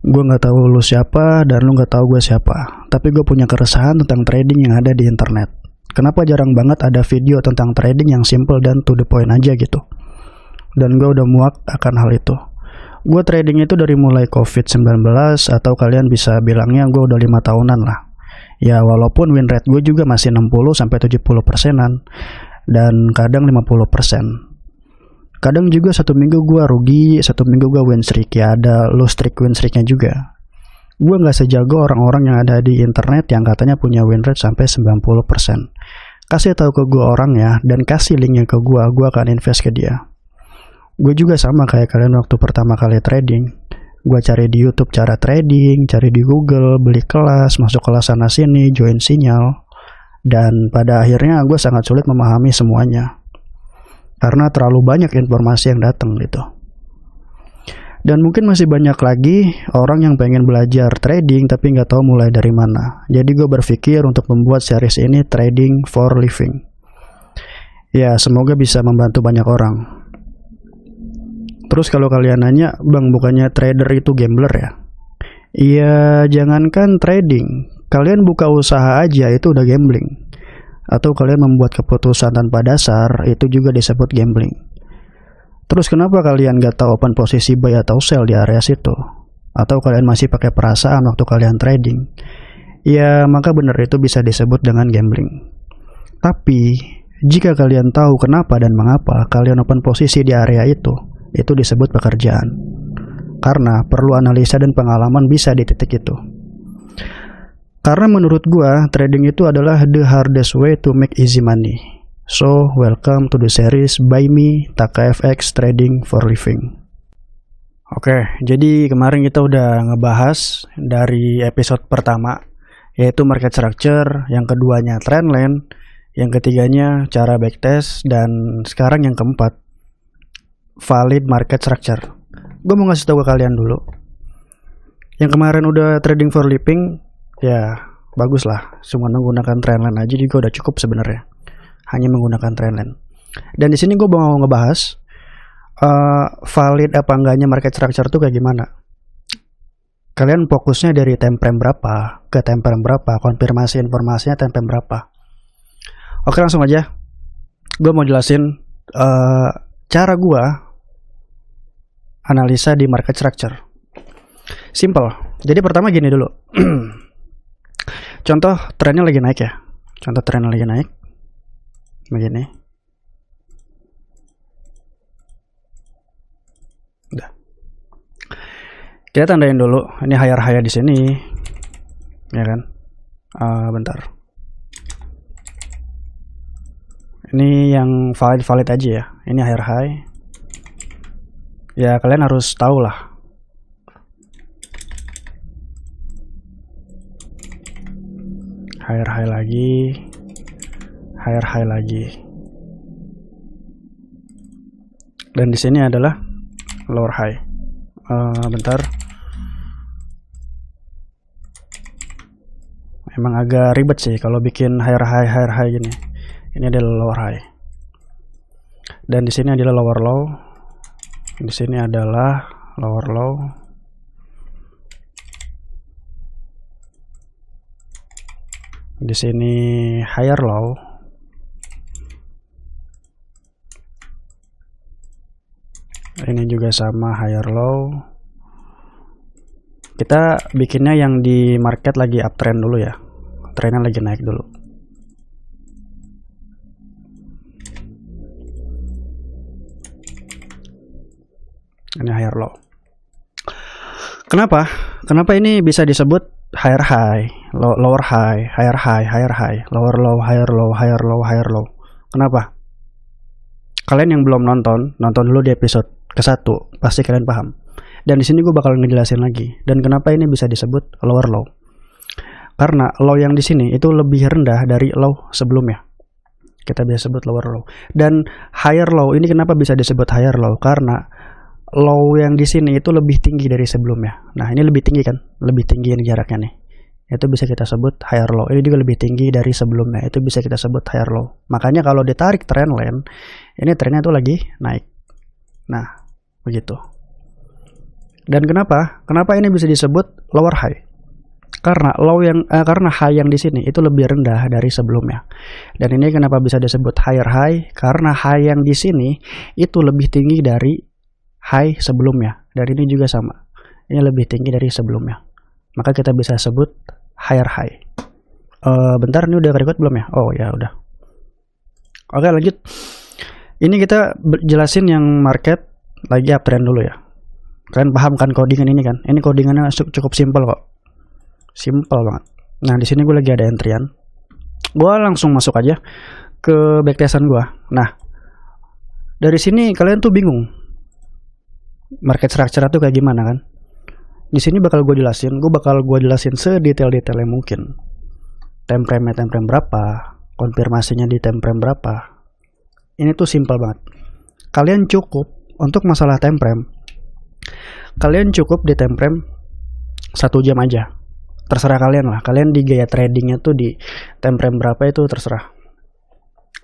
Gue nggak tahu lu siapa dan lu nggak tahu gue siapa, tapi gue punya keresahan tentang trading yang ada di internet. Kenapa jarang banget ada video tentang trading yang simple dan to the point aja gitu? Dan gue udah muak akan hal itu. Gue trading itu dari mulai COVID-19 atau kalian bisa bilangnya gue udah 5 tahunan lah. Ya walaupun win rate gue juga masih 60-70%an dan kadang 50%. Kadang juga satu minggu gue rugi, satu minggu gue win streak, ya ada low streak win streaknya juga. Gue nggak sejago orang-orang yang ada di internet yang katanya punya win rate sampai 90%. Kasih tahu ke gue orangnya dan kasih linknya ke gue akan invest ke dia. Gue juga sama kayak kalian waktu pertama kali trading. Gue cari di YouTube cara trading, cari di Google, beli kelas, masuk kelas sana sini, join sinyal. Dan pada akhirnya gue sangat sulit memahami semuanya. Karena terlalu banyak informasi yang datang gitu. Dan mungkin masih banyak lagi orang yang pengen belajar trading tapi nggak tahu mulai dari mana. Jadi gue berpikir untuk membuat series ini Trading for Living. Ya semoga bisa membantu banyak orang. Terus kalau kalian nanya, bang bukannya trader itu gambler ya? Iya jangankan trading, kalian buka usaha aja itu udah gambling. Atau kalian membuat keputusan tanpa dasar, itu juga disebut gambling. Terus kenapa kalian gak tahu open posisi buy atau sell di area situ? Atau kalian masih pakai perasaan waktu kalian trading? Ya maka benar itu bisa disebut dengan gambling. Tapi jika kalian tahu kenapa dan mengapa kalian open posisi di area itu disebut pekerjaan. Karena perlu analisa dan pengalaman bisa di titik itu. Karena menurut gua, trading itu adalah the hardest way to make easy money. So, welcome to the series by me, Taka FX Trading for Living. Oke, jadi kemarin kita udah ngebahas dari episode pertama, yaitu market structure, yang keduanya trendline, yang ketiganya cara backtest, dan sekarang yang keempat, valid market structure. Gue mau ngasih tahu ke kalian dulu. Yang kemarin udah trading for living, ya bagus lah, cuma menggunakan trendline aja juga udah cukup sebenarnya. Hanya menggunakan trendline. Dan di sini gue mau ngebahas valid apa enggaknya market structure tuh kayak gimana. Kalian fokusnya dari time frame berapa ke time frame berapa, konfirmasi informasinya time frame berapa. Oke langsung aja. Gue mau jelasin cara gue analisa di market structure. Simple. Jadi pertama gini dulu. Contoh trennya lagi naik ya. Contoh trennya lagi naik. Begini. Udah. Kita tandain dulu. Ini higher high di sini. Ya kan? Bentar. Ini yang valid aja ya. Ini higher high. Ya kalian harus tahu lah. Higher high lagi, higher high lagi, dan di sini adalah lower high. Bentar, emang agak ribet sih kalau bikin higher high gini. Ini adalah lower high, dan di sini adalah lower low, di sini adalah lower low. Di sini higher low. Ini juga sama higher low. Kita bikinnya yang di market lagi uptrend dulu ya. Trennya lagi naik dulu. Ini higher low. Kenapa? Kenapa ini bisa disebut higher high, lower high, higher high, lower low, higher low, higher low, higher low. Kenapa? Kalian yang belum nonton dulu di episode ke-1, pasti kalian paham. Dan di sini gue bakal ngejelasin lagi. Dan kenapa ini bisa disebut lower low? Karena low yang di sini itu lebih rendah dari low sebelumnya. Kita bisa sebut lower low. Dan higher low ini kenapa bisa disebut higher low? Karena low yang di sini itu lebih tinggi dari sebelumnya. Nah, ini lebih tinggi kan? Lebih tinggi ini jaraknya nih. Itu bisa kita sebut higher low. Ini juga lebih tinggi dari sebelumnya. Itu bisa kita sebut higher low. Makanya kalau ditarik trendline, ini trennya tuh lagi naik. Nah, begitu. Dan kenapa ini bisa disebut lower high? Karena karena high yang di sini itu lebih rendah dari sebelumnya. Dan ini kenapa bisa disebut higher high? Karena high yang di sini itu lebih tinggi dari high sebelumnya. Dan ini juga sama. Ini lebih tinggi dari sebelumnya. Maka kita bisa sebut higher high. Bentar, ini udah record belum ya? Oh ya udah. Oke, lanjut. Ini kita jelasin yang market lagi uptrend dulu ya. Kalian paham kan codingan ini kan? Ini codingannya cukup simpel kok. Simple banget. Nah, di sini gue lagi ada entryan. Gue langsung masuk aja ke backtestan gue. Nah, dari sini kalian tuh bingung market structure itu kayak gimana kan? Di sini bakal gue jelasin sedetail-detailnya mungkin. Time frame berapa, konfirmasinya di time frame berapa. Ini tuh simple banget. Kalian cukup untuk masalah time frame. Kalian cukup di time frame 1 jam aja. Terserah kalian lah. Kalian di gaya tradingnya tuh di time frame berapa itu terserah.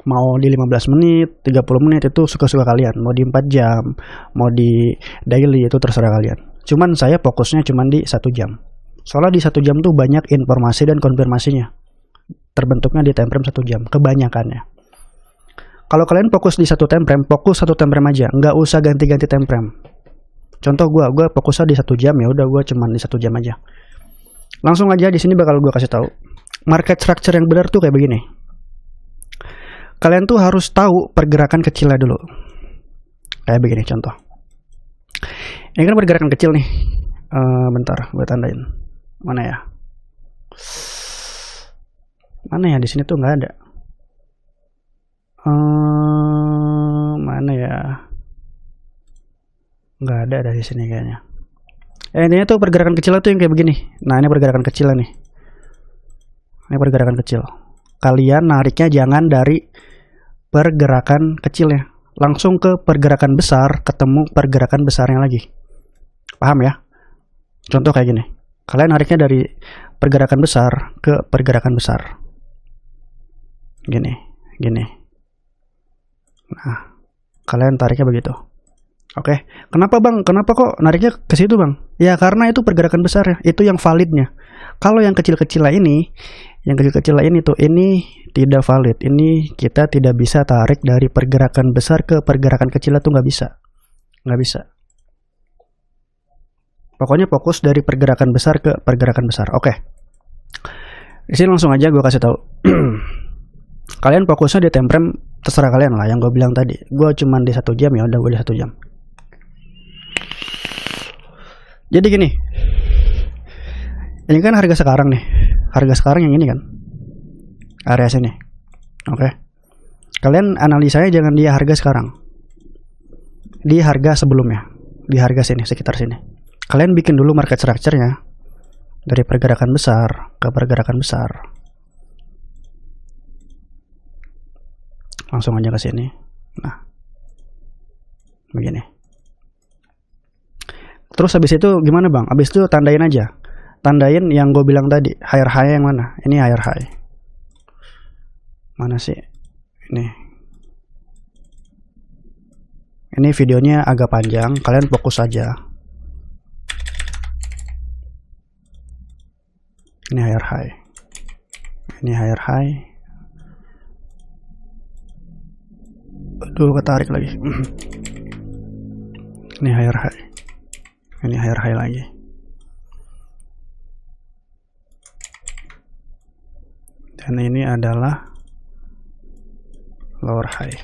Mau di 15 menit, 30 menit itu suka-suka kalian. Mau di 4 jam, mau di daily itu terserah kalian. Cuman saya fokusnya cuman di 1 jam. Soalnya di 1 jam tuh banyak informasi dan konfirmasinya. Terbentuknya di time frame 1 jam, kebanyakannya. Kalau kalian fokus di 1 time frame, fokus 1 time frame aja. Nggak usah ganti-ganti time frame. Contoh gue fokusnya di 1 jam, ya udah gue cuman di 1 jam aja. Langsung aja di sini bakal gue kasih tahu. Market structure yang benar tuh kayak begini. Kalian tuh harus tahu pergerakan kecilnya dulu. Kayak begini contoh. Ini kan pergerakan kecil nih. Bentar, gue tandain. Mana ya? Mana ya? Di sini tuh nggak ada. Mana ya? Nggak ada dari sini kayaknya. Ini tuh pergerakan kecil tuh yang kayak begini. Nah, ini pergerakan kecil nih. Ini pergerakan kecil. Kalian nariknya jangan dari pergerakan kecilnya, langsung ke pergerakan besar, ketemu pergerakan besarnya lagi. Paham ya? Contoh kayak gini. Kalian nariknya dari pergerakan besar ke pergerakan besar. Gini. Nah, kalian tariknya begitu. Oke, kenapa bang? Kenapa kok nariknya ke situ bang? Ya karena itu pergerakan besar ya, itu yang validnya. Kalau yang kecil-kecil ini tuh ini tidak valid. Ini kita tidak bisa tarik dari pergerakan besar ke pergerakan kecil itu nggak bisa. Pokoknya fokus dari pergerakan besar ke pergerakan besar. Oke, di sini langsung aja gue kasih tahu. Kalian fokusnya di time frame terserah kalian lah. Yang gue bilang tadi, gue cuman di 1 jam ya udah gue di 1 jam. Jadi gini, ini kan harga sekarang nih, harga sekarang yang ini kan, area sini, oke. Kalian analisanya jangan di harga sekarang, di harga sebelumnya, di harga sini, sekitar sini. Kalian bikin dulu market structure-nya dari pergerakan besar ke pergerakan besar. Langsung aja ke sini. Nah, begini. Terus habis itu gimana bang? Habis itu tandain aja. Tandain yang gue bilang tadi. Higher high yang mana? Ini higher high. Mana sih? Ini videonya agak panjang. Kalian fokus aja. Ini higher high. Ini higher high. Aduh, ketarik lagi. Ini higher high. Ini higher high lagi. Dan ini adalah lower high.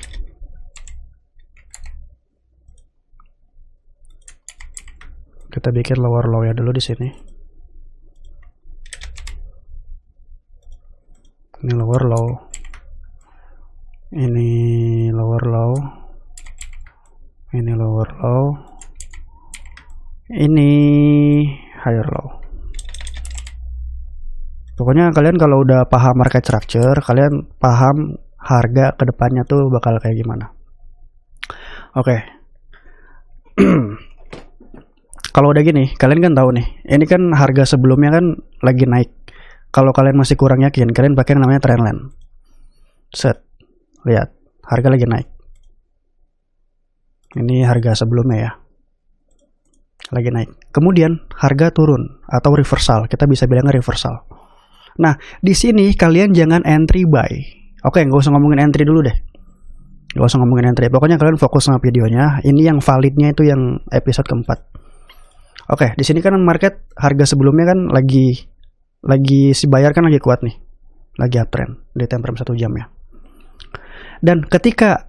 Kita bikin lower low ya dulu di sini. Ini lower low. Ini lower low. Ini lower low. Ini higher low. Pokoknya kalian kalau udah paham market structure, kalian paham harga kedepannya tuh bakal kayak gimana. Oke. Kalau udah gini, kalian kan tahu nih, ini kan harga sebelumnya kan lagi naik. Kalau kalian masih kurang yakin, kalian pakai yang namanya trendline. Set, lihat, harga lagi naik. Ini harga sebelumnya ya. lagi naik. Kemudian harga turun atau reversal, kita bisa bilangnya reversal. Nah, di sini kalian jangan entry buy. Oke, nggak usah ngomongin entry dulu deh. Nggak usah ngomongin entry. Pokoknya kalian fokus sama videonya. Ini yang validnya itu yang episode keempat. Oke, di sini kan market harga sebelumnya kan lagi si buyer kan lagi kuat nih. Lagi uptrend di time frame 1 jam ya. Dan ketika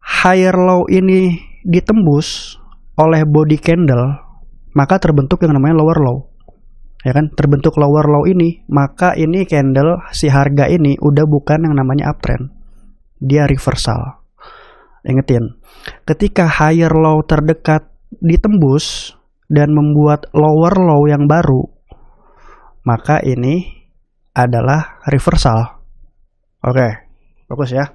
higher low ini ditembus oleh body candle, maka terbentuk yang namanya lower low. Ya kan? Terbentuk lower low ini, maka ini candle si harga ini udah bukan yang namanya uptrend. Dia reversal. Ingetin, ketika higher low terdekat ditembus dan membuat lower low yang baru, maka ini adalah reversal. Oke, fokus ya.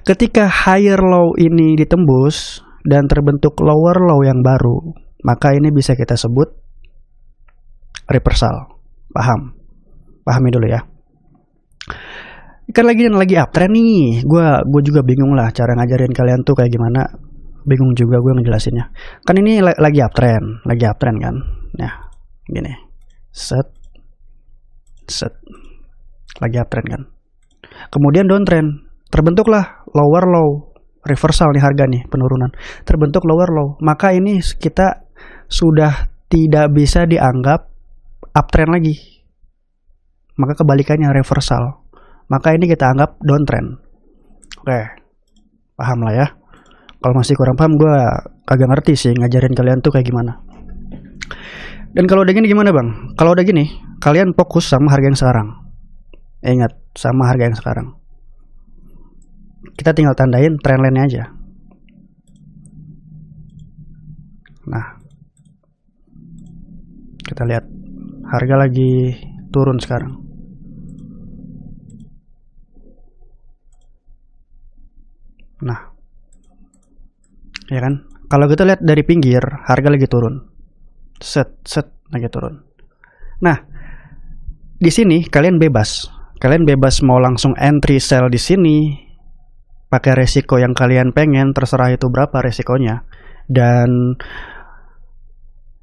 Ketika higher low ini ditembus dan terbentuk lower low yang baru, maka ini bisa kita sebut reversal. Paham? Pahami dulu ya. Kan lagi uptrend nih. Gue juga bingung lah cara ngajarin kalian tuh kayak gimana. Bingung juga gue ngejelasinnya. Kan ini lagi uptrend kan. Nah, gini. Set. Lagi uptrend kan. Kemudian downtrend. Terbentuklah lower low, reversal nih harga nih, penurunan. Terbentuk lower low, maka ini kita sudah tidak bisa dianggap uptrend lagi. Maka kebalikannya reversal. Maka ini kita anggap downtrend. Oke, paham lah ya. Kalau masih kurang paham, gue kagak ngerti sih ngajarin kalian tuh kayak gimana. Dan kalau udah gini gimana bang? Kalau udah gini, kalian fokus sama harga yang sekarang. Ingat, sama harga yang sekarang. Kita tinggal tandain trendline-nya aja. Nah, kita lihat harga lagi turun sekarang. Nah, ya kan? Kalau kita lihat dari pinggir, harga lagi turun. Set lagi turun. Nah, di sini kalian bebas. Kalian bebas mau langsung entry sell di sini. Pakai resiko yang kalian pengen, terserah itu berapa resikonya. Dan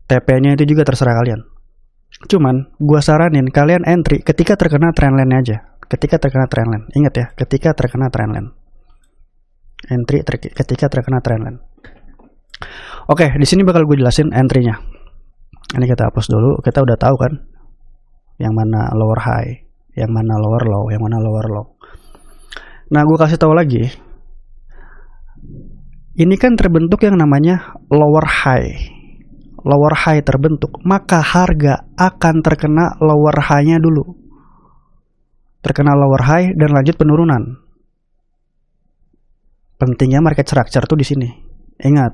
TP-nya itu juga terserah kalian. Cuman, gua saranin kalian entry ketika terkena trendline aja. Ketika terkena trendline. Ingat ya, ketika terkena trendline. Entry ketika terkena trendline. Oke, di sini bakal gue jelasin entry-nya. Ini kita hapus dulu. Kita udah tahu kan yang mana lower high, yang mana lower low, yang mana lower low. Nah, gue kasih tahu lagi. Ini kan terbentuk yang namanya lower high. Lower high terbentuk, maka harga akan terkena lower high-nya dulu. Terkena lower high dan lanjut penurunan. Pentingnya market structure tuh di sini. Ingat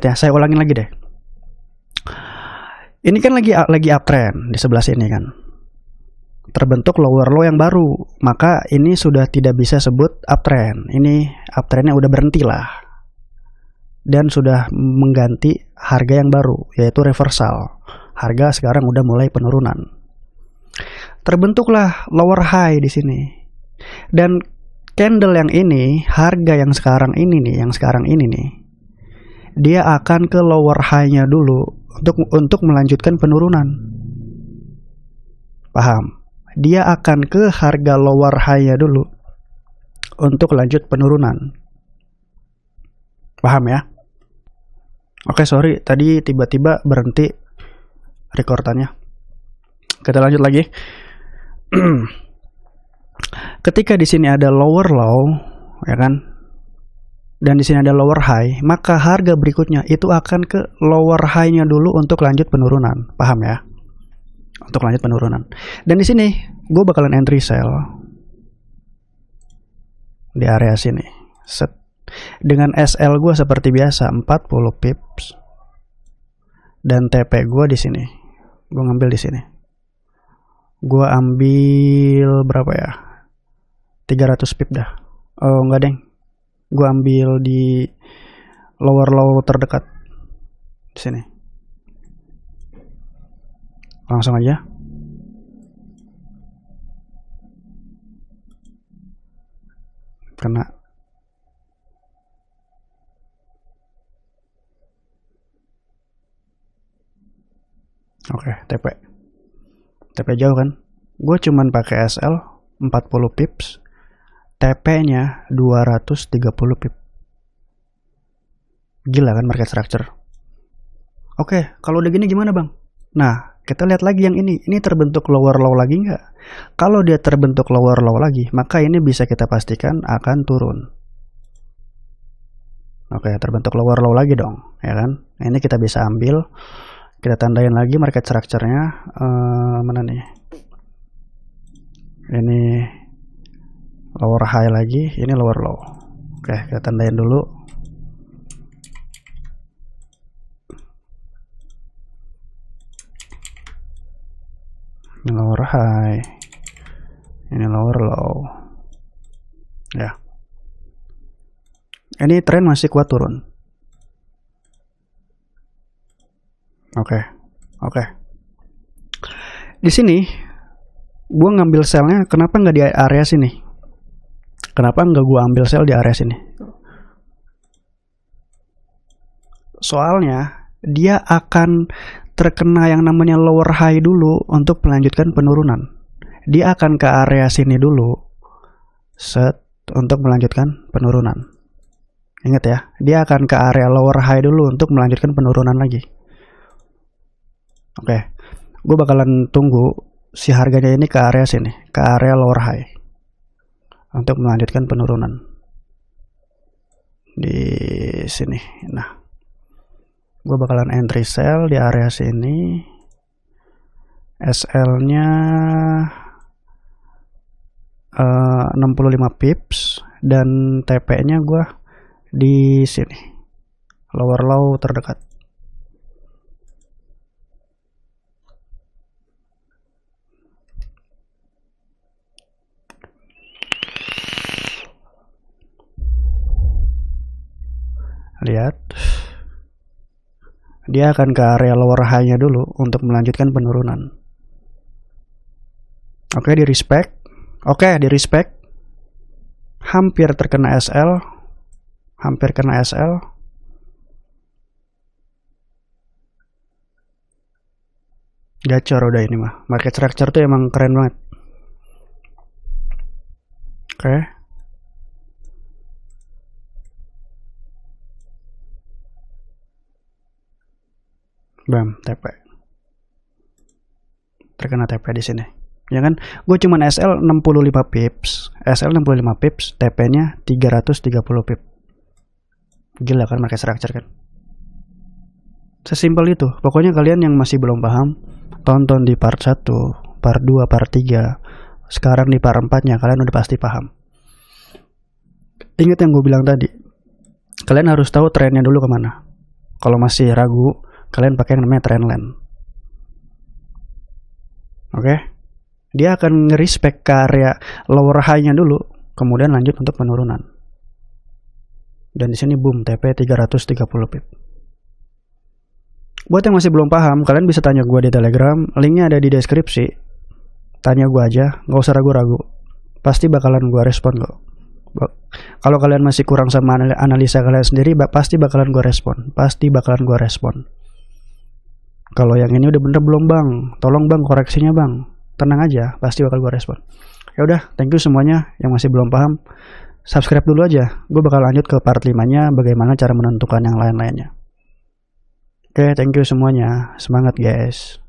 ya, saya ulangin lagi deh. Ini kan lagi uptrend di sebelah sini kan. Terbentuk lower low yang baru, maka ini sudah tidak bisa sebut uptrend. Ini uptrendnya udah berhenti lah, dan sudah mengganti harga yang baru, yaitu reversal. Harga sekarang udah mulai penurunan. Terbentuklah lower high di sini, dan candle yang ini, harga yang sekarang ini nih, dia akan ke lower high-nya dulu untuk melanjutkan penurunan. Paham? Dia akan ke harga lower high-nya dulu untuk lanjut penurunan. Paham ya? Oke, sorry, tadi tiba-tiba berhenti rekordannya. Kita lanjut lagi. Ketika di sini ada lower low, ya kan? Dan di sini ada lower high, maka harga berikutnya itu akan ke lower high-nya dulu untuk lanjut penurunan. Paham ya? Untuk lanjut penurunan. Dan di sini gue bakalan entry sell di area sini. Set. Dengan SL gue seperti biasa 40 pips. Dan TP gue di sini. Gue ngambil di sini. Gue ambil berapa ya? 300 pip dah. Oh, enggak, deng. Gue ambil di lower low terdekat di sini. Langsung aja. Kena. Oke, TP jauh kan? Gue cuman pakai SL 40 pips, TP-nya 230 pip. Gila kan market structure. Oke, kalau udah gini gimana bang? Nah, kita lihat lagi yang ini. Ini terbentuk lower low lagi nggak? Kalau dia terbentuk lower low lagi, maka ini bisa kita pastikan akan turun. Oke, terbentuk lower low lagi dong, ya kan? Nah, ini kita bisa ambil, kita tandain lagi market structure-nya. Mana nih? Ini lower high lagi, ini lower low. Oke, kita tandain dulu. Ini lower high, ini lower low. Ya. Ini tren masih kuat turun. Oke. Di sini, gue ngambil selnya. Kenapa nggak di area sini? Kenapa nggak gue ambil sel di area sini? Soalnya dia akan terkena yang namanya lower high dulu untuk melanjutkan penurunan. Dia akan ke area sini dulu, set, untuk melanjutkan penurunan. Ingat ya, dia akan ke area lower high dulu untuk melanjutkan penurunan lagi. Oke, gue bakalan tunggu si harganya ini ke area sini, ke area lower high, untuk melanjutkan penurunan di sini. Nah, gue bakalan entry sell di area sini. SL-nya 65 pips dan TP-nya gue di sini, lower low terdekat. Lihat, dia akan ke area lower high-nya dulu untuk melanjutkan penurunan. Oke, di respect. Hampir terkena SL. Hampir kena SL. Gacor udah ini mah. Market structure tuh emang keren banget. Oke. Bam, TP. Terkena TP di sini. Ya kan? Gue cuman SL 65 pips. SL 65 pips, TP-nya 330 pip. Gila kan market structure kan? Sesimpel itu. Pokoknya kalian yang masih belum paham, tonton di part 1, part 2, part 3. Sekarang di part 4-nya kalian udah pasti paham. Ingat yang gue bilang tadi. Kalian harus tahu trennya dulu kemana. Kalau masih ragu, kalian pakai yang namanya trendline. Oke? Dia akan nge-respect ke area lower high-nya dulu, kemudian lanjut untuk penurunan. Dan di sini boom, TP 330 pip. Buat yang masih belum paham, kalian bisa tanya gue di Telegram, linknya ada di deskripsi. Tanya gue aja, nggak usah ragu-ragu. Pasti bakalan gue respon kok. Kalau kalian masih kurang sama analisa kalian sendiri, pasti bakalan gue respon. Kalau yang ini udah bener belum bang, tolong bang koreksinya bang. Tenang aja, pasti bakal gue respon. Ya udah, thank you semuanya yang masih belum paham. Subscribe dulu aja. Gue bakal lanjut ke part 5-nya, bagaimana cara menentukan yang lain-lainnya. Oke, thank you semuanya. Semangat guys.